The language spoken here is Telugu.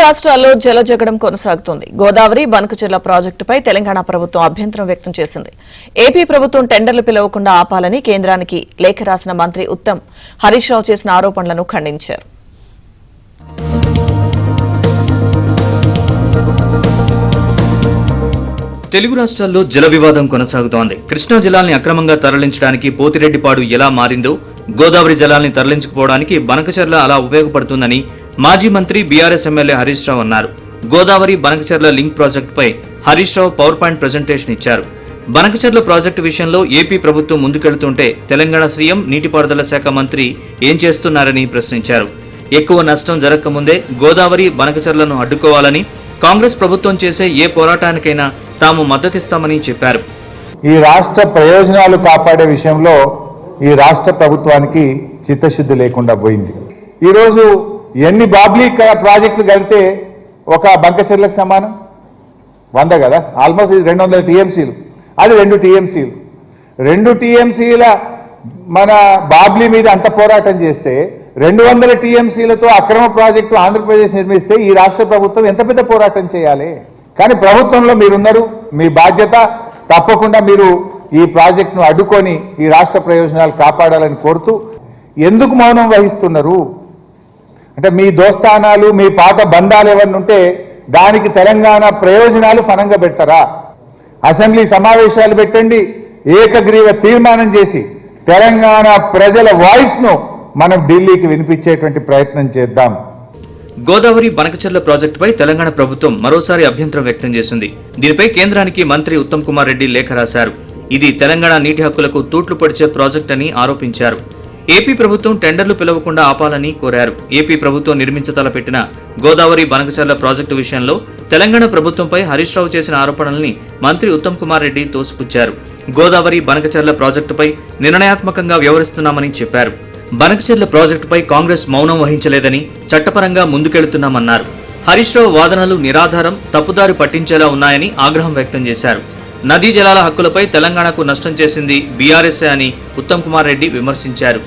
రాష్ట్రాల్లో జలజగడం కొనసాగుతోంది. గోదావరి బనకచెర్ల ప్రాజెక్టుపై తెలంగాణ ప్రభుత్వం అభ్యంతరం వ్యక్తం చేసింది. ఏపీ ప్రభుత్వం టెండర్లు పిలవకుండా ఆపాలని కేంద్రానికి లేఖ రాసిన మంత్రి ఉత్తమ్ హరీష్ రావు చేసిన ఆరోపణలను ఖండించారు. తెలుగు రాష్ట్రాల్లో జల వివాదం కొనసాగుతోంది. కృష్ణా జలాల్ని అక్రమంగా తరలించడానికి పోతిరెడ్డిపాడు ఎలా మారిందో గోదావరి జలాల్ని తరలించుకుపోవడానికి బనకచెర్ల అలా ఉపయోగపడుతుందని మాజీ మంత్రి బీఆర్ఎస్ ఎమ్మెల్యే హరీష్ రావు అన్నారు. గోదావరి బనకచెర్ల లింక్ ప్రాజెక్టుపై Harish Rao power point presentation ఇచ్చారు. బనకచెర్ల ప్రాజెక్టు విషయంలో ఏపీ ప్రభుత్వం ముందుకెళ్తుంటే తెలంగాణ సీఎం నీటిపారుదల శాఖ మంత్రి ఏం చేస్తున్నారని ప్రశ్నించారు. ఎక్కువ నష్టం జరగకముందే గోదావరి బనకచెర్లను అడ్డుకోవాలని కాంగ్రెస్ ప్రభుత్వం చేసే ఏ పోరాటానికైనా తాము మద్దతిస్తామని చెప్పారు. ఈ రాష్ట్ర ప్రయోజనాలు కాపాడే విషయంలో ఈ రాష్ట్ర ప్రభుత్వానికి చిత్తశుద్ధి లేకుండా పోయింది. ఈరోజు ఎన్ని బాబ్లీ ప్రాజెక్టులు కలిపితే ఒక బంకచెర్లకు సమానం 100 కదా, ఆల్మోస్ట్ 200 టీఎంసీలు, అది 2 టీఎంసీలు. 2 టీఎంసీల మన బాబ్లీ మీద అంత పోరాటం చేస్తే 200 టీఎంసీలతో అక్రమ ప్రాజెక్టు ఆంధ్రప్రదేశ్ నిర్మిస్తే ఈ రాష్ట్ర ప్రభుత్వం ఎంత పెద్ద పోరాటం చేయాలి? కానీ ప్రభుత్వంలో మీరున్నారు, మీ బాధ్యత తప్పకుండా మీరు ఈ ప్రాజెక్టును అడ్డుకొని ఈ రాష్ట్ర ప్రయోజనాలు కాపాడాలని కోరుతూ ఎందుకు మౌనం వహిస్తున్నారు? అంటే మీ దోస్తానాలు, మీ పాత బంధాలు ఏమన్నా ఉంటే దానికి తెలంగాణ ప్రయోజనాలు ఫనంగా పెట్టరా? అసెంబ్లీ సమావేశాలు పెట్టండి, ఏకగ్రీవ తీర్మానం చేసి తెలంగాణ ప్రజల వాయిస్ను మనం ఢిల్లీకి వినిపించేటువంటి ప్రయత్నం చేద్దాం. గోదావరి బనకచెర్ల ప్రాజెక్టుపై తెలంగాణ ప్రభుత్వం మరోసారి అభ్యంతరం వ్యక్తం చేసింది. దీనిపై కేంద్రానికి మంత్రి ఉత్తమ్ కుమార్ రెడ్డి లేఖ రాశారు. ఇది తెలంగాణ నీటి హక్కులకు తూట్లు పొడిచే ప్రాజెక్ట్ అని ఆరోపించారు. ఏపీ ప్రభుత్వం టెండర్లు పిలవకుండా ఆపాలని కోరారు. ఏపీ ప్రభుత్వం నిర్మించతలపెట్టిన గోదావరి బనకచెర్ల ప్రాజెక్టు విషయంలో తెలంగాణ ప్రభుత్వంపై హరీష్ రావు చేసిన ఆరోపణల్ని మంత్రి ఉత్తమ్ కుమార్ రెడ్డి తోసిపుచ్చారు. గోదావరి బనకచెర్ల ప్రాజెక్టుపై నిర్ణయాత్మకంగా వ్యవహరిస్తున్నామని చెప్పారు. బనకచెర్ల ప్రాజెక్టుపై కాంగ్రెస్ మౌనం వహించలేదని, చట్టపరంగా ముందుకెళ్తున్నామన్నారు. హరీష్ రావు వాదనలు నిరాధారం, తప్పుదారి పట్టించేలా ఉన్నాయని ఆగ్రహం వ్యక్తం చేశారు. నదీ జలాల హక్కులపై తెలంగాణకు నష్టం చేసింది బీఆర్ఎస్ అని ఉత్తమ్ కుమార్ రెడ్డి విమర్శించారు.